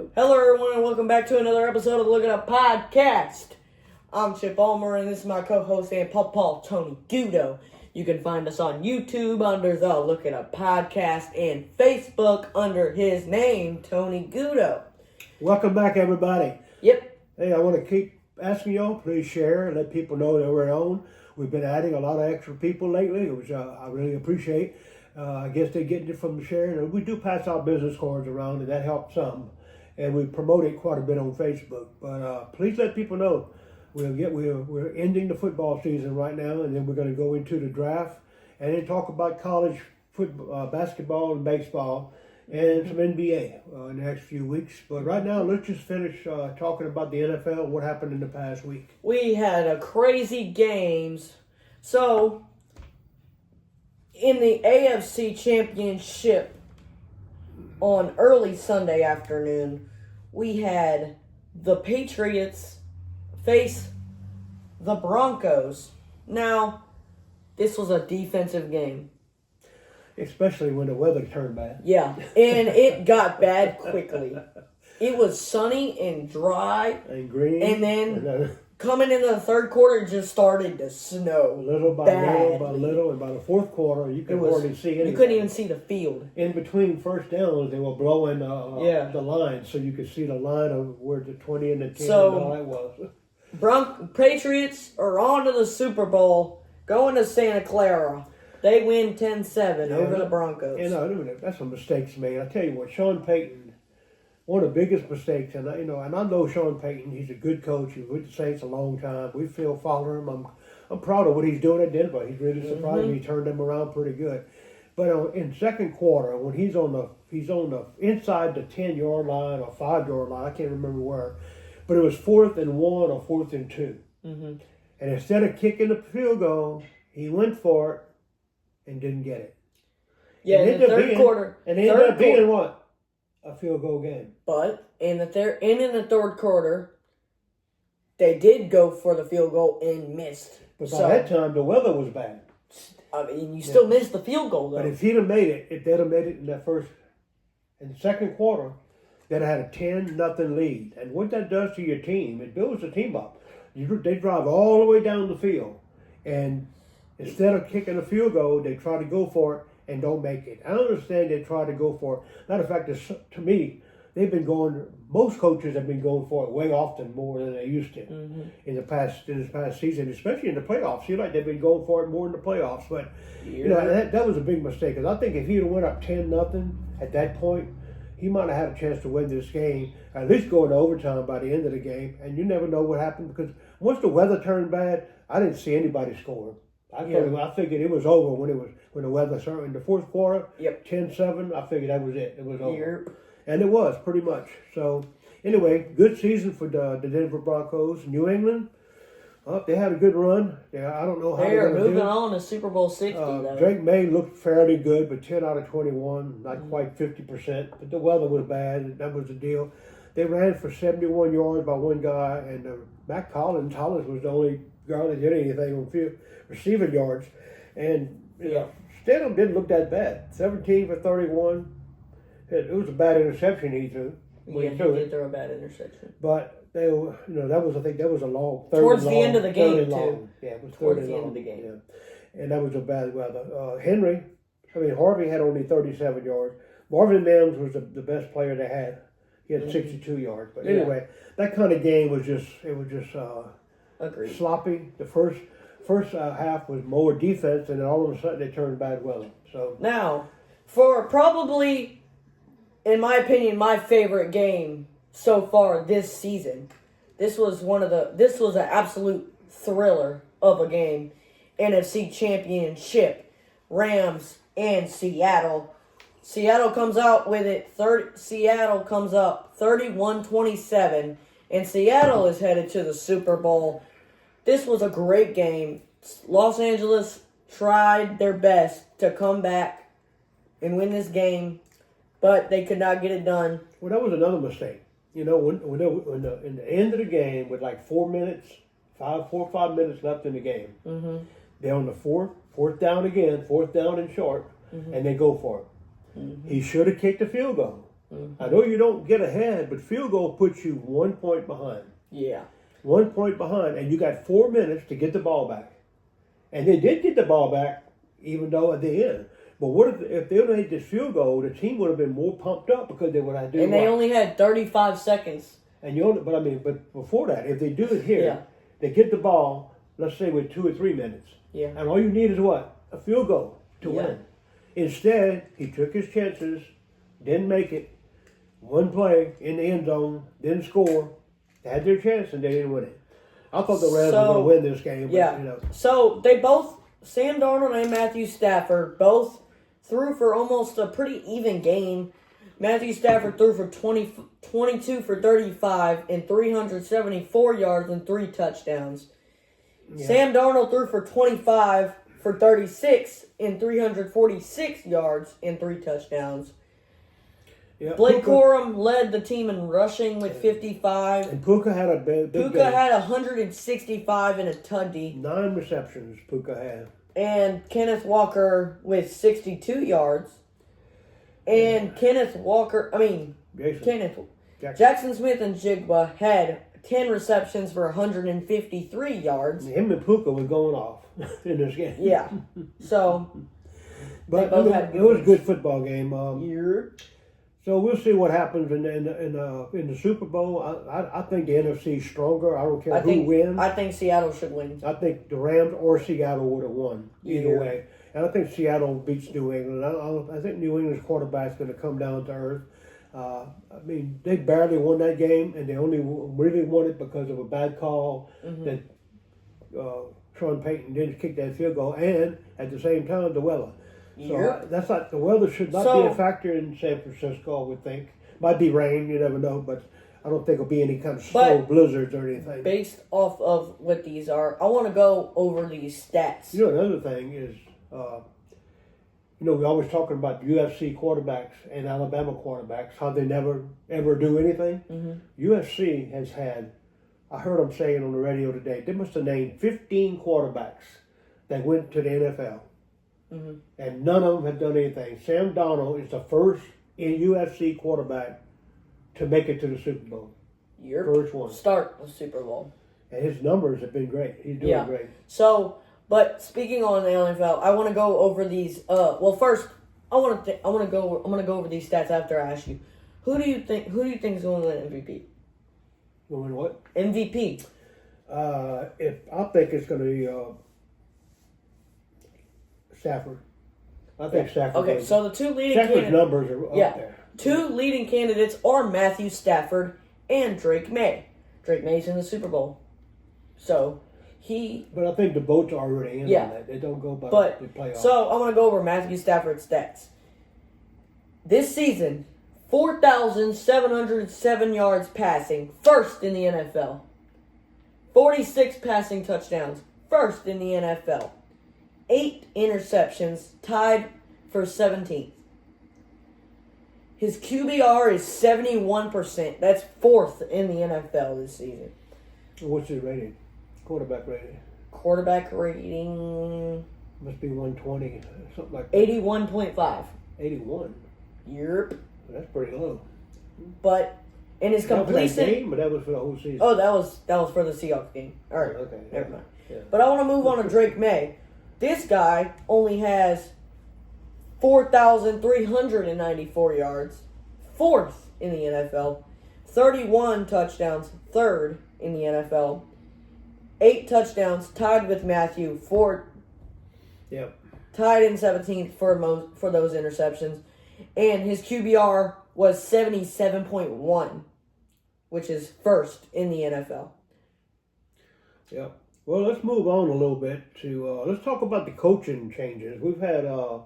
Hello, everyone, and welcome back to another episode of the Look It Up Podcast. I'm Chip Ulmer, and this is my co-host and Paul Tony Gudo. You can find us on YouTube under the Look It Up Podcast and Facebook under his name, Tony Gudo. Welcome back, everybody. Yep. Hey, I want to keep asking y'all, please share and let people know that we're on. We've been adding a lot of extra people lately, which I really appreciate. I guess they're getting it from the sharing. And we do pass out business cards around, and that helps some. And we promote it quite a bit on Facebook. But please let people know we're ending the football season right now, and then we're going to go into the draft and then talk about college football, basketball and baseball, and some NBA in the next few weeks. But right now, let's just finish talking about the NFL, what happened in the past week. We had a crazy games. So, in the AFC Championship on early Sunday afternoon, we had the Patriots face the Broncos. Now, this was a defensive game. Especially when the weather turned bad. Yeah, and it got bad quickly. It was sunny and dry. And green. And then coming into the third quarter, it just started to snow. Little by little, and by the fourth quarter, you could hardly see anything. You couldn't even see the field. In between first downs, they were blowing the line, so you could see the line of where the 20 and the 10 and all that was. Patriots are on to the Super Bowl, going to Santa Clara. They win 10-7 over the Broncos. That's some mistakes made. I tell you what, Sean Payton, one of the biggest mistakes, and I know Sean Payton. He's a good coach. He's with the Saints a long time. We feel following him. I'm proud of what he's doing at Denver. He's really surprised me. He turned them around pretty good. But in second quarter, when he's on the inside the 10-yard line or 5-yard line, I can't remember where, but it was 4th and 1 or 4th and 2, and instead of kicking the field goal, he went for it and didn't get it. Yeah, in the third quarter. And it ended up being what? A field goal game. But in the third quarter, they did go for the field goal and missed. But by that time, the weather was bad. I mean, you still missed the field goal, though. But if they'd have made it in the second quarter, they'd have had a 10-0 lead. And what that does to your team, it builds the team up. They drive all the way down the field, and instead of kicking a field goal, they try to go for it and don't make it. I understand they try to go for it. Matter of fact, to me, most coaches have been going for it way often more than they used to in this past season, especially in the playoffs. You like they've been going for it more in the playoffs. But that was a big mistake. Because I think if he'd have went up 10-0 at that point, he might have had a chance to win this game, at least go into overtime by the end of the game. And you never know what happened, because once the weather turned bad, I didn't see anybody scoring. I figured it was over when the weather started in the fourth quarter. 10-7. I figured that was it. It was over, and it was pretty much. So anyway, good season for the Denver Broncos. New England, they had a good run. I don't know how they are moving on to Super Bowl 60. Drake May looked fairly good, but 10 out of 21, not quite 50%. But the weather was bad, and that was the deal. They ran for 71 yards by one guy, and Matt Collins was the only guy that did anything on receiving yards. And Stidham didn't look that bad. 17 for 31. It was a bad interception he threw. He did throw a bad interception. But that was a long third. Towards the end of the game, too. Yeah, it was towards the end of the game. Yeah. And that was a bad weather. Harvey had only 37 yards. Marvin Mims was the best player they had. He had 62 yards. But anyway, that kind of game was just sloppy. The first half was more defense, and then all of a sudden they turned bad weather. So now, for probably, in my opinion, my favorite game so far this season, this was an absolute thriller of a game. NFC Championship, Rams and Seattle. Seattle comes out with it. Seattle comes up 31-27, and Seattle is headed to the Super Bowl. This was a great game. Los Angeles tried their best to come back and win this game, but they could not get it done. Well, that was another mistake. When in the end of the game, with like 4 or 5 minutes left in the game, they're on the fourth down again, fourth down and short, and they go for it. He should have kicked the field goal. I know you don't get ahead, but field goal puts you 1 point behind. Yeah. 1 point behind, and you got 4 minutes to get the ball back. And they did get the ball back, even though at the end. But what if they would have made this field goal? The team would have been more pumped up because they would have done. And they only had 35 seconds. And but before that, if they do it here, Yeah. they get the ball. Let's say with 2 or 3 minutes, Yeah. and all you need is what? A field goal to Yeah. win. Instead, he took his chances, didn't make it. One play in the end zone, didn't score. They had their chance and they didn't win it. I thought the Rams were going to win this game. But, Yeah. So they both, Sam Darnold and Matthew Stafford, both threw for almost a pretty even game. Matthew Stafford threw for 22 for 35 and 374 yards and 3 touchdowns. Yeah. Sam Darnold threw for 25 for 36 and 346 yards and 3 touchdowns. Yeah, Blake Puka, Corum led the team in rushing with 55. and Puka had a big Puka game. had 165 and a tutty. 9 receptions Puka had. And Kenneth Walker with 62 yards. And Jackson Jackson Smith and Jigba had 10 receptions for 153 yards. Him and Puka were going off in this game. Yeah. So, But both had it was a good football game. you're So we'll see what happens in the Super Bowl. I think the NFC is stronger. I don't care who wins. I think Seattle should win. I think the Rams or Seattle would have won either Yeah. way. And I think Seattle beats New England. I think New England's quarterback's going to come down to earth. They barely won that game, and they only really won it because of a bad call that Sean Payton didn't kick that field goal, and at the same time, the weather. So that's not the weather should not be a factor in San Francisco. I would think might be rain, you never know, but I don't think it'll be any kind of snow, blizzards or anything. Based off of what these are, I want to go over these stats. You know, another thing is, we're always talking about UFC quarterbacks and Alabama quarterbacks, how they never ever do anything. UFC has had, I heard them saying on the radio today, they must have named 15 quarterbacks that went to the NFL. And none of them have done anything. Sam Darnold is the first UFC quarterback to make it to the Super Bowl. First one. Start the Super Bowl. And his numbers have been great. He's doing great. So, but speaking on the NFL, I want to go over these. First, I'm gonna go over these stats after I ask you. Who do you think is going to win MVP? Going what? MVP. I think it's going to be Stafford. I think Stafford. Okay, so the two leading Stafford's candidates. numbers are up there. Two leading candidates are Matthew Stafford and Drake May. Drake May's in the Super Bowl, so he. But I think the boats are already in on that. They don't go by the playoffs. So I want to go over Matthew Stafford's stats. This season, 4,707 yards passing, first in the NFL. 46 passing touchdowns, first in the NFL. 8 interceptions, tied for 17th. His QBR is 71%. That's 4th in the NFL this season. What's his rating? Quarterback rating? Quarterback rating... Must be 120, something like that. 81.5. 81? Yep. That's pretty low. But in his That was that completion... game, or that was for the whole season? Oh, that was for the Seahawks game. All right. Okay. Never mind. Yeah. But I want to move on to Drake May. This guy only has 4,394 yards, 4th in the NFL, 31 touchdowns, 3rd in the NFL, 8 touchdowns, tied with Matthew, tied in 17th for those interceptions, and his QBR was 77.1, which is 1st in the NFL. Yeah. Well, let's move on a little bit to let's talk about the coaching changes. We've had coaching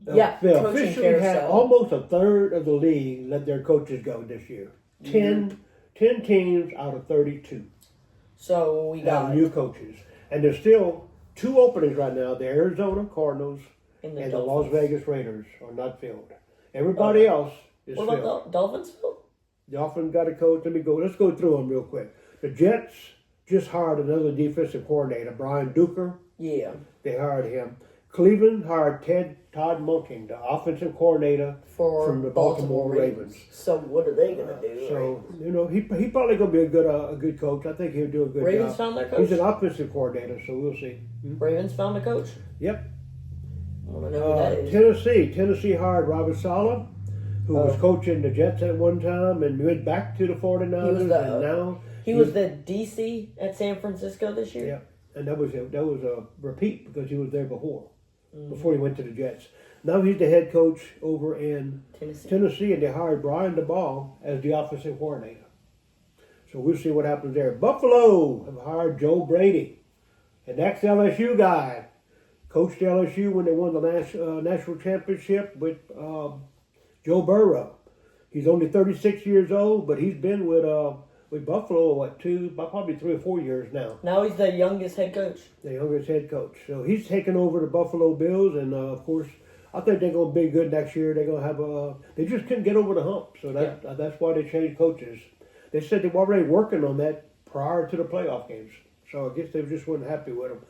officially had carousel. almost a third of the league let their coaches go this year. 10 teams out of 32 So we got new coaches, and there's still 2 openings right now. The Arizona Cardinals and the Las Vegas Raiders are not filled. Everybody else is What filled. about the Dolphins? The offense got a coach. Let's go through them real quick. The Jets just hired another defensive coordinator, Brian Duker. Yeah. They hired him. Cleveland hired Todd Monken, the offensive coordinator For from the Baltimore Ravens. So what are they gonna do? So he probably gonna be a good coach. I think he'll do a good Ravens job. found their coach. He's an offensive coordinator, so we'll see. Ravens found a coach. Yep. I want to know who that is. Tennessee hired Robert Saleh, who was coaching the Jets at one time and went back to the 49ers, and now he was the DC at San Francisco this year. Yeah, and that was a repeat because he was there before he went to the Jets. Now he's the head coach over in Tennessee, and they hired Brian DeBall as the offensive coordinator. So we'll see what happens there. Buffalo have hired Joe Brady, an ex-LSU guy. Coached LSU when they won the national championship with Joe Burrow. He's only 36 years old, but he's been with Buffalo probably 3 or 4 years now. Now he's the youngest head coach. The youngest head coach. So he's taken over the Buffalo Bills, and of course, I think they're going to be good next year. They're going to have they just couldn't get over the hump, so that's why they changed coaches. They said they were already working on that prior to the playoff games, so I guess they just weren't happy with them.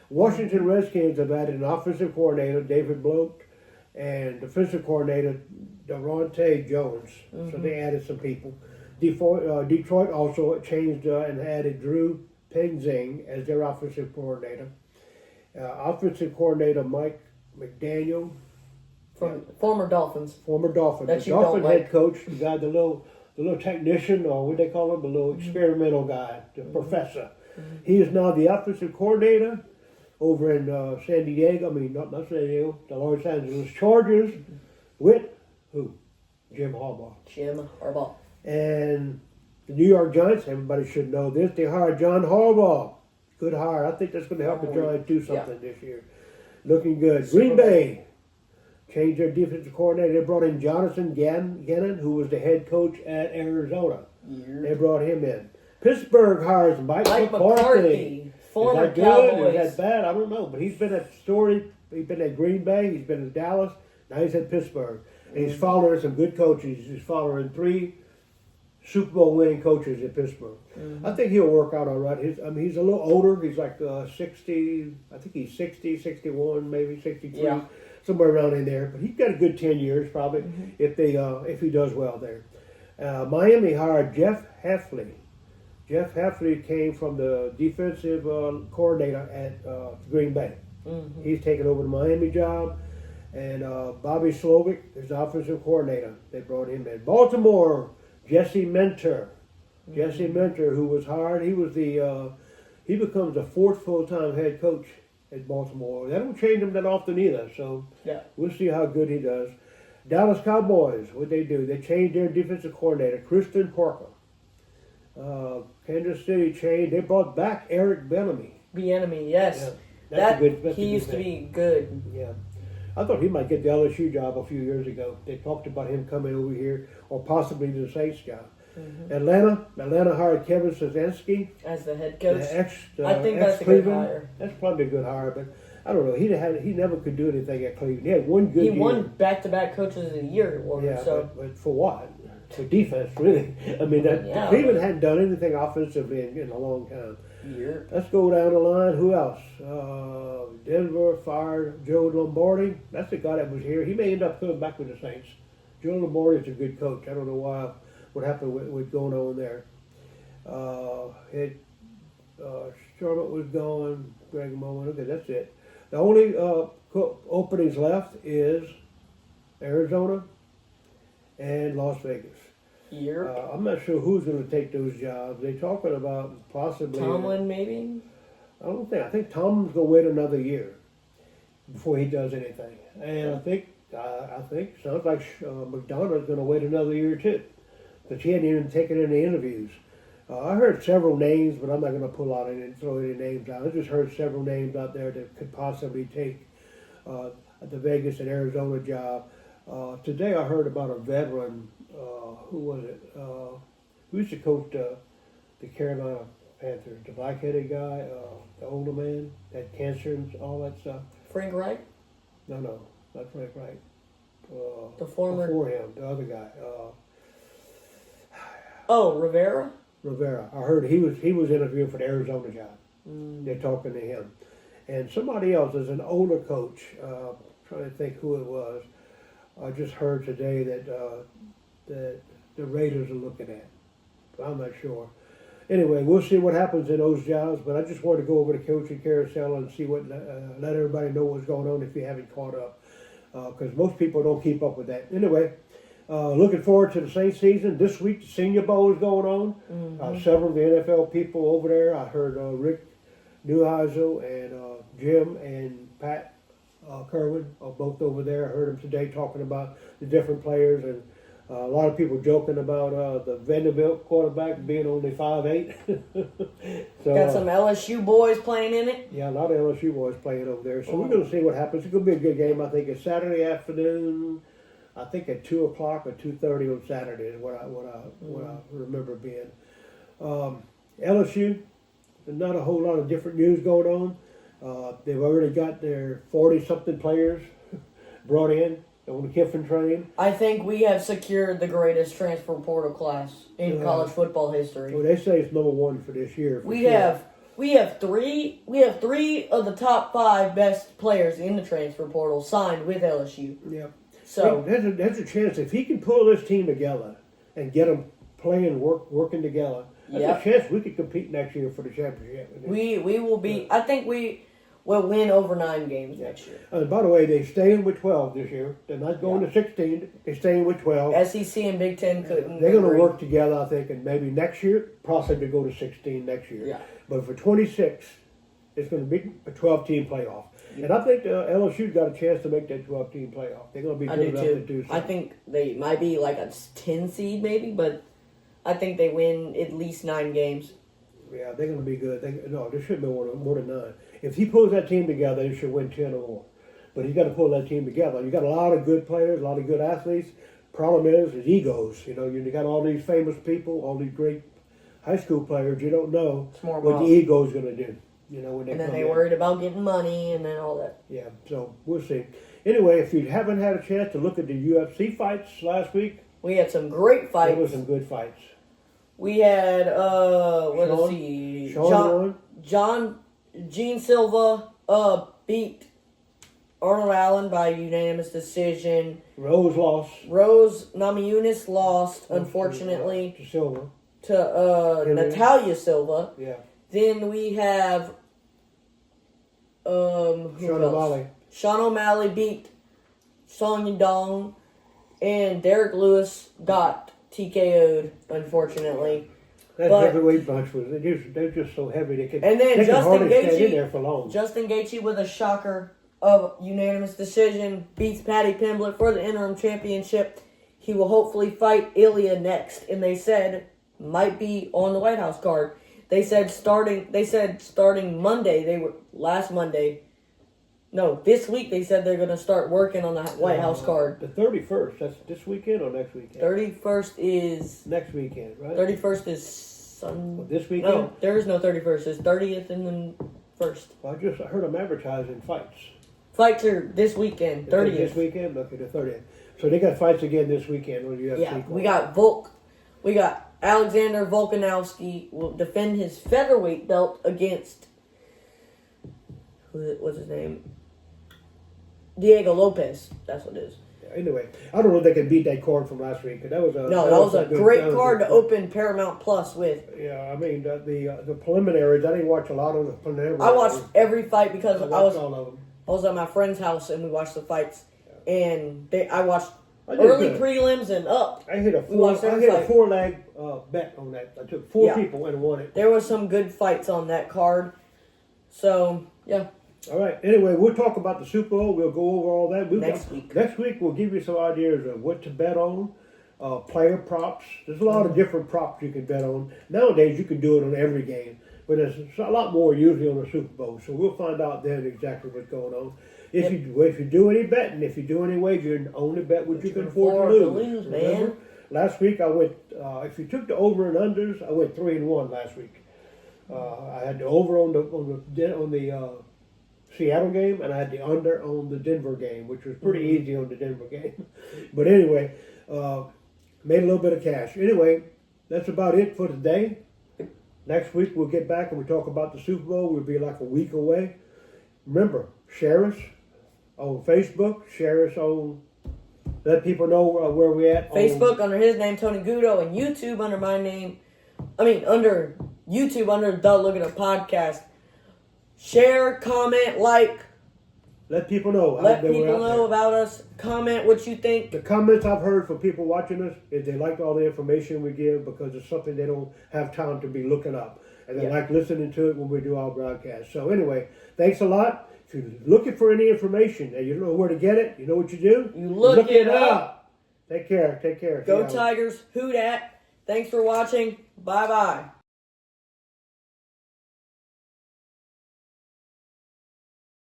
Washington Redskins have added an offensive coordinator, David Bloat, and defensive coordinator, Daronte Jones. So they added some people. Detroit also changed and added Drew Penzing as their offensive coordinator. Offensive coordinator Mike McDaniel. From former Dolphins. Former Dolphins. That the you Dolphin don't like. head coach, the guy, the little technician, or what they call him, the little experimental guy, the professor. He is now the offensive coordinator over in San Diego. I mean, not San Diego, the Los Angeles Chargers with who? Jim Harbaugh. Jim Harbaugh. And the New York Giants, everybody should know this, they hired John Harbaugh. Good hire. I think that's going to help the Giants do something this year. Looking good. Green Bay changed their defensive coordinator. They brought in Jonathan Gannon, who was the head coach at Arizona. They brought him in. Pittsburgh hires Mike McCarthy. Former Is that good? Cowboys. Is that bad? I don't know. But he's been at He's been at Green Bay. He's been in Dallas. Now he's at Pittsburgh. And he's following some good coaches. He's following 3 Super Bowl winning coaches in Pittsburgh. I think he'll work out all right. He's a little older. He's like 60. I think he's 60, 61, maybe 63. Somewhere around in there. But he's got a good 10 years probably if he does well there. Miami hired Jeff Hafley. Jeff Hafley came from the defensive coordinator at Green Bay. He's taken over the Miami job. And Bobby Slovic is the offensive coordinator. They brought him in. Baltimore, Jesse Mentor. Jesse Mentor, who was hired, he becomes the 4th full-time head coach at Baltimore. That don't change him that often either, so we'll see how good he does. Dallas Cowboys, what they do? They changed their defensive coordinator, Kristen Parker. Kansas City changed. They brought back Eric Bieniemy. Bieniemy, yes. Yeah, he used to be good. Yeah. I thought he might get the LSU job a few years ago. They talked about him coming over here, or possibly the Saints job. Atlanta hired Kevin Stefanski as the head coach. I think that's a good hire. That's probably a good hire, but I don't know. He never could do anything at Cleveland. He had one good year. He won back-to-back coaches of the year award. Yeah, so. but for what? For defense, really. I mean, Cleveland hadn't done anything offensively in a long time. Let's go down the line. Who else? Denver fired Joe Lombardi. That's the guy that was here. He may end up coming back with the Saints. Joe Lombardi is a good coach. I don't know what happened with going on there. Sherman was gone. Greg Mullen. Okay, that's it. The only openings left is Arizona and Las Vegas. I'm not sure who's going to take those jobs. They're talking about possibly Tomlin, maybe. I think Tomlin's going to wait another year before he does anything, and I think sounds like McDonough's going to wait another year too, because he hadn't even taken any interviews. I heard several names, but I'm not going to pull out and throw any names out. I just heard several names out there that could possibly take the Vegas and Arizona job. Today I heard about a veteran. Who was it? Who used to coach the Carolina Panthers? The black-headed guy, the older man, had cancer and all that stuff. Frank Wright? No, not Frank Wright. The former. Before him, the other guy. Rivera. I heard he was interviewing for the Arizona job. They're talking to him. And somebody else is an older coach. Trying to think who it was. I just heard today that the Raiders are looking at. I'm not sure. Anyway, we'll see what happens in those jobs. But I just wanted to go over to coaching carousel and see what let everybody know what's going on if you haven't caught up, because most people don't keep up with that. Anyway, looking forward to the Saints season. This week, the Senior Bowl is going on. Several of the NFL people over there. I heard Rick Neuheisel and Jim and Pat Kerwin are both over there. I heard them today talking about the different players, and a lot of people joking about the Vanderbilt quarterback being only 5'8". So, Got some LSU boys playing in it. yeah, a lot of LSU boys playing over there. So we're going to see what happens. It's going to be a good game. I think it's Saturday afternoon. I think at 2 o'clock or 2:30 on Saturday is what I remember being. LSU, not a whole lot of different news going on. They've already got their 40-something players brought in on the Kiffin train. I think we have secured the greatest transfer portal class in college football history. Well, they say it's number one for this year. We have three of the top 5 best players in the transfer portal signed with LSU. Yeah. So there's a chance if he can pull this team together and get them playing, working together. There's a chance we could compete next year for the championship. we will be. I think we will win over 9 games next year. By the way, they're staying with 12 this year. They're not going to 16. They're staying with 12. SEC and Big Ten couldn't. They're going to agree. work together, I think, and maybe next year, possibly go to 16 next year. Yeah. But for 26, it's going to be a 12-team playoff. And I think LSU's got a chance to make that 12-team playoff. They're going to be I good do enough to too. do so. I think they might be like a 10 seed maybe, but I think they win at least 9 games. Yeah, they're going to be good. There should be more than 9. If he pulls that team together, they should win 10 or more. But he's got to pull that team together. You got a lot of good players, a lot of good athletes. Problem is egos. You know, you got all these famous people, all these great high school players. You don't know It's more what about- the ego's going to do. You know, when they And then come they in. worried about getting money and then all that. Yeah, so we'll see. Anyway, if you haven't had a chance to look at the UFC fights last week, We had some great there were fights. some good fights. We had what Sean? is he? Sean won. Gene Silva beat Arnold Allen by unanimous decision. Rose lost. Rose Namajunas lost, unfortunately, To Silva. to Henry. Natalia Silva. Yeah. Then we have who Sean else? O'Malley. Sean O'Malley beat Song Yadong, and Derek Lewis got TKO'd, unfortunately. That But- heavyweight bunch they're just so heavy they can And then they can Justin hardly stand in Gaethje- there for long. Justin Gaethje with a shocker of unanimous decision beats Paddy Pimblett for the interim championship. He will hopefully fight Ilya next, and they said might be on the White House card. They said starting Monday. Last Monday. No, this week they said they're going to start working on the White House card. The 31st. That's this weekend or next weekend? 31st is Next weekend, right? 31st is Sunday. This weekend. No, there is no 31st. It's 30th and then 1st. I heard them advertising fights. Fights are this weekend, This 30th. weekend. Okay, the 30th. So they got fights again this weekend on UFC. Yeah, we got Alexander Volkanovski will defend his featherweight belt against what's his name? Diego Lopez. That's what it is. Anyway, I don't know if they can beat that card from last week. That was a good- great that was card good. to open Paramount Plus with. Yeah, I mean the preliminaries. I didn't watch a lot of the preliminaries. I watched every fight because I I watched was all of them. at my friend's house and we watched the fights, and I watched I did early good. prelims and up. I hit a We watched every fight. 4-leg bet on that. I took 4 Yeah. people and won it. There was some good fights on that card, so yeah. All right. Anyway, we'll talk about the Super Bowl. We'll go over all that. Next week. Next week, we'll give you some ideas of what to bet on, player props. There's a lot of different props you can bet on. Nowadays, you can do it on every game, but there's a lot more usually on the Super Bowl. So we'll find out then exactly what's going on. If you do any betting, if you do any wagering, only bet what you can afford to lose. man. Remember? Last week, I went. If you took the over and unders, I went 3-1 last week. I had the over on the Seattle game, and I had the under on the Denver game, which was pretty easy on the Denver game. But anyway, made a little bit of cash. Anyway, that's about it for today. Next week we'll get back and we talk about the Super Bowl. We'll be like a week away. Remember, share us on Facebook. Share us on. Let people know where we at. Facebook under his name, Tony Gudo, and YouTube under my name. Under YouTube under the Look It Up Podcast. Share, comment, like. Let people know. Let people know about us. Comment what you think. The comments I've heard from people watching us is they like all the information we give because it's something they don't have time to be looking up. And they like listening to it when we do our broadcast. So anyway, thanks a lot. If you're looking for any information and you don't know where to get it, you know what you do? You look it up. Take care. Take care. Go Tigers. Who dat? Thanks for watching. Bye-bye.